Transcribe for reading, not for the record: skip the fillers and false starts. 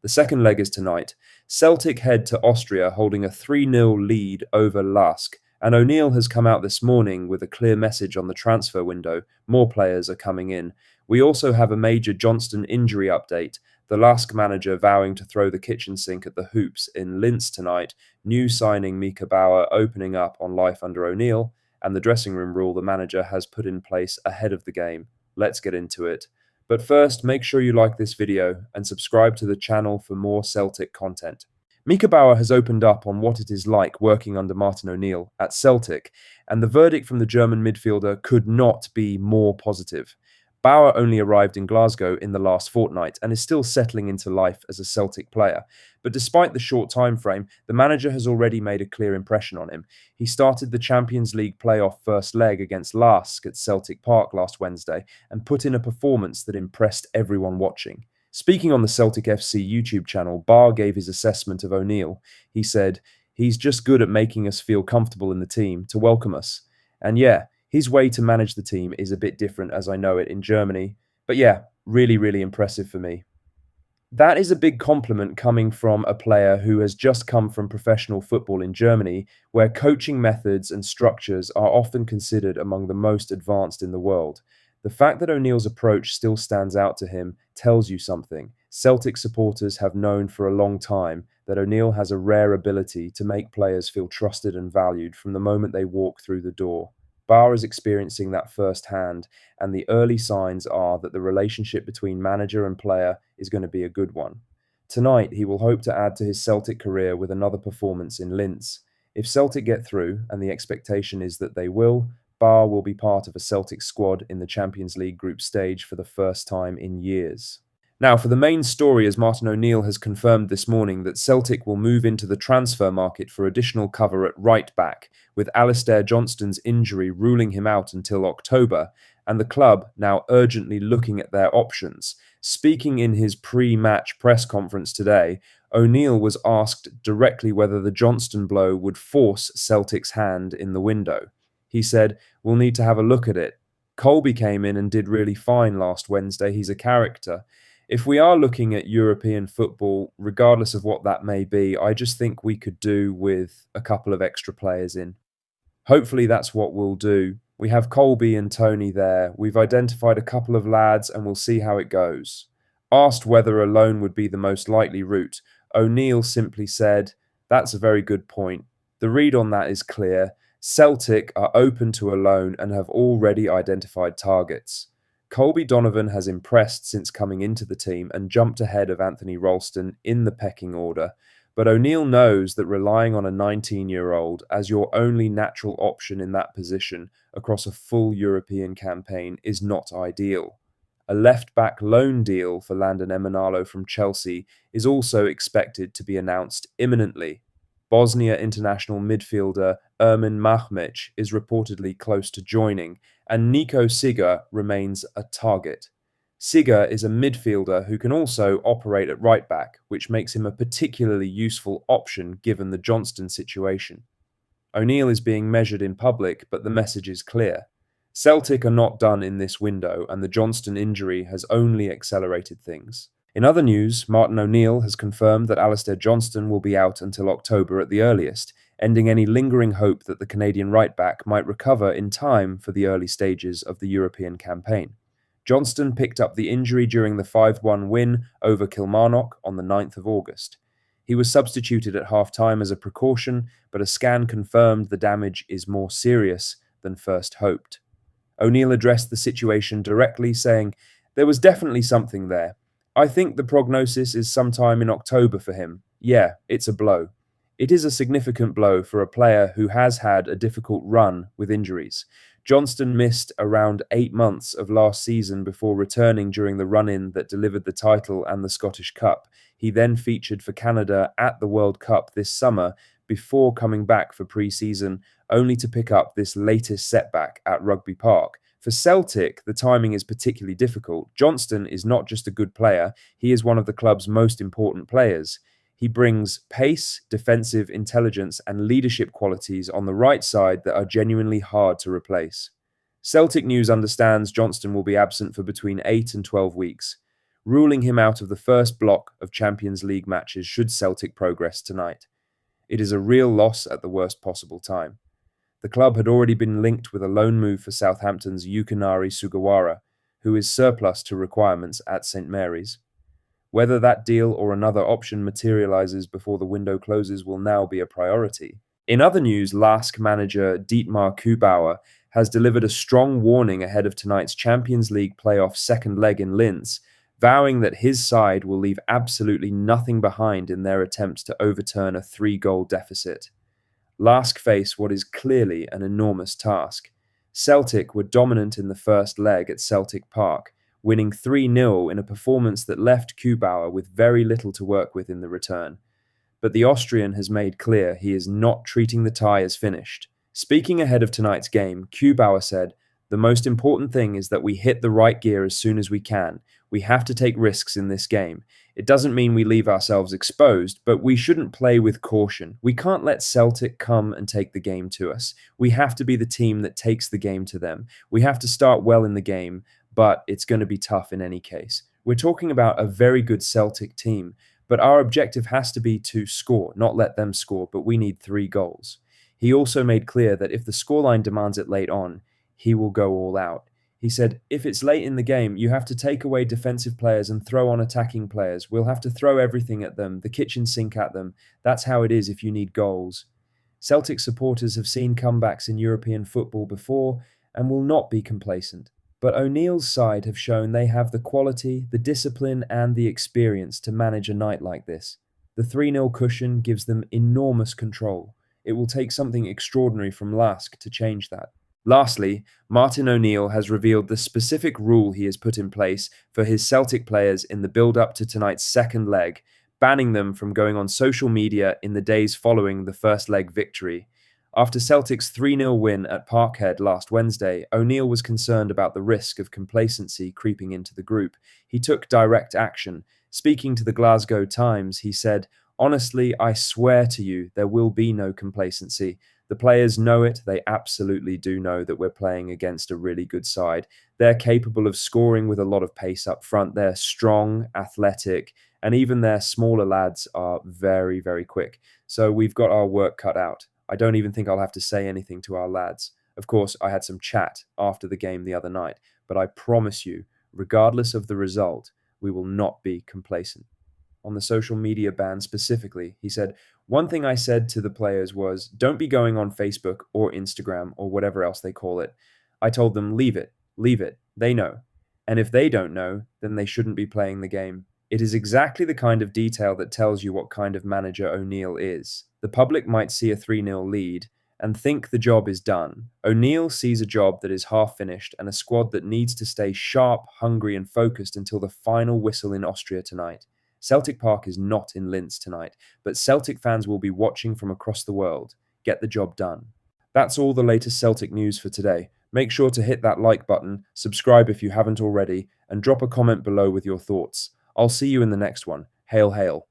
The second leg is tonight. Celtic head to Austria holding a 3-0 lead over Lask, and O'Neill has come out this morning with a clear message on the transfer window. More players are coming in. We also have a major Johnston injury update. The Lask manager vowing to throw the kitchen sink at the hoops in Linz tonight, new signing Mika Baur opening up on life under O'Neill, and the dressing room rule the manager has put in place ahead of the game. Let's get into it. But first, make sure you like this video and subscribe to the channel for more Celtic content. Mika Baur has opened up on what it is like working under Martin O'Neill at Celtic, and the verdict from the German midfielder could not be more positive. Baur only arrived in Glasgow in the last fortnight and is still settling into life as a Celtic player. But despite the short time frame, the manager has already made a clear impression on him. He started the Champions League playoff first leg against Lask at Celtic Park last Wednesday and put in a performance that impressed everyone watching. Speaking on the Celtic FC YouTube channel, Baur gave his assessment of O'Neill. He said, "He's just good at making us feel comfortable in the team, to welcome us. And yeah, his way to manage the team is a bit different as I know it in Germany. But yeah, really, really impressive for me." That is a big compliment coming from a player who has just come from professional football in Germany, where coaching methods and structures are often considered among the most advanced in the world. The fact that O'Neill's approach still stands out to him tells you something. Celtic supporters have known for a long time that O'Neill has a rare ability to make players feel trusted and valued from the moment they walk through the door. Baur is experiencing that firsthand, and the early signs are that the relationship between manager and player is going to be a good one. Tonight, he will hope to add to his Celtic career with another performance in Linz. If Celtic get through, and the expectation is that they will, Baur will be part of a Celtic squad in the Champions League group stage for the first time in years. Now, for the main story, as Martin O'Neill has confirmed this morning that Celtic will move into the transfer market for additional cover at right back, with Alistair Johnston's injury ruling him out until October, and the club now urgently looking at their options. Speaking in his pre-match press conference today, O'Neill was asked directly whether the Johnston blow would force Celtic's hand in the window. He said, "We'll need to have a look at it. Colby came in and did really fine last Wednesday. He's a character. If we are looking at European football, regardless of what that may be, I just think we could do with a couple of extra players in. Hopefully that's what we'll do. We have Colby and Tony there. We've identified a couple of lads and we'll see how it goes." Asked whether a loan would be the most likely route, O'Neill simply said, "That's a very good point. The read on that is clear. Celtic are open to a loan and have already identified targets. Colby Donovan has impressed since coming into the team and jumped ahead of Anthony Ralston in the pecking order, but O'Neill knows that relying on a 19-year-old as your only natural option in that position across a full European campaign is not ideal. A left-back loan deal for Landon Emanalo from Chelsea is also expected to be announced imminently. Bosnia international midfielder Ermin Mahmic is reportedly close to joining, and Nico Siga remains a target. Siga is a midfielder who can also operate at right back, which makes him a particularly useful option given the Johnston situation. O'Neill is being measured in public, but the message is clear. Celtic are not done in this window, and the Johnston injury has only accelerated things. In other news, Martin O'Neill has confirmed that Alistair Johnston will be out until October at the earliest, ending any lingering hope that the Canadian right-back might recover in time for the early stages of the European campaign. Johnston picked up the injury during the 5-1 win over Kilmarnock on the 9th of August. He was substituted at half-time as a precaution, but a scan confirmed the damage is more serious than first hoped. O'Neill addressed the situation directly, saying, "There was definitely something there. I think the prognosis is sometime in October for him. Yeah, it's a blow. It is a significant blow for a player who has had a difficult run with injuries. Johnston missed around 8 months of last season before returning during the run-in that delivered the title and the Scottish Cup. He then featured for Canada at the World Cup this summer before coming back for pre-season, only to pick up this latest setback at Rugby Park. For Celtic, the timing is particularly difficult. Johnston is not just a good player, he is one of the club's most important players. He brings pace, defensive intelligence, and leadership qualities on the right side that are genuinely hard to replace. Celtic News understands Johnston will be absent for between 8 and 12 weeks. ruling him out of the first block of Champions League matches should Celtic progress tonight. It is a real loss at the worst possible time. The club had already been linked with a loan move for Southampton's Yukinari Sugawara, who is surplus to requirements at St Mary's. Whether that deal or another option materialises before the window closes will now be a priority. In other news, Lask manager Mika Baur has delivered a strong warning ahead of tonight's Champions League playoff second leg in Linz, vowing that his side will leave absolutely nothing behind in their attempt to overturn a 3-goal deficit. Lask face what is clearly an enormous task. Celtic were dominant in the first leg at Celtic Park, winning 3-0 in a performance that left Baur with very little to work with in the return. But the Austrian has made clear he is not treating the tie as finished. Speaking ahead of tonight's game, Baur said, "The most important thing is that we hit the right gear as soon as we can. We have to take risks in this game. It doesn't mean we leave ourselves exposed, but we shouldn't play with caution. We can't let Celtic come and take the game to us. We have to be the team that takes the game to them. We have to start well in the game, but it's going to be tough in any case. We're talking about a very good Celtic team, but our objective has to be to score, not let them score, but we need 3 goals." He also made clear that if the scoreline demands it late on, he will go all out. He said, "If it's late in the game, you have to take away defensive players and throw on attacking players. We'll have to throw everything at them, the kitchen sink at them. That's how it is if you need goals." Celtic supporters have seen comebacks in European football before and will not be complacent. But O'Neill's side have shown they have the quality, the discipline, and the experience to manage a night like this. The 3-0 cushion gives them enormous control. It will take something extraordinary from Lask to change that. Lastly, Martin O'Neill has revealed the specific rule he has put in place for his Celtic players in the build-up to tonight's second leg, banning them from going on social media in the days following the first leg victory. After Celtic's 3-0 win at Parkhead last Wednesday, O'Neill was concerned about the risk of complacency creeping into the group. He took direct action. Speaking to the Glasgow Times, he said, "Honestly, I swear to you, there will be no complacency. The players know it. They absolutely do know that we're playing against a really good side. They're capable of scoring with a lot of pace up front. They're strong, athletic, and even their smaller lads are very, very quick. So we've got our work cut out. I don't even think I'll have to say anything to our lads. Of course, I had some chat after the game the other night, but I promise you, regardless of the result, we will not be complacent." On the social media ban specifically, he said, "One thing I said to the players was, don't be going on Facebook or Instagram or whatever else they call it. I told them, leave it. They know. And if they don't know, then they shouldn't be playing the game." It is exactly the kind of detail that tells you what kind of manager O'Neill is. The public might see a 3-0 lead and think the job is done. O'Neill sees a job that is half finished and a squad that needs to stay sharp, hungry, and focused until the final whistle in Austria tonight. Celtic Park is not in Linz tonight, but Celtic fans will be watching from across the world. Get the job done. That's all the latest Celtic news for today. Make sure to hit that like button, subscribe if you haven't already, and drop a comment below with your thoughts. I'll see you in the next one. Hail, hail.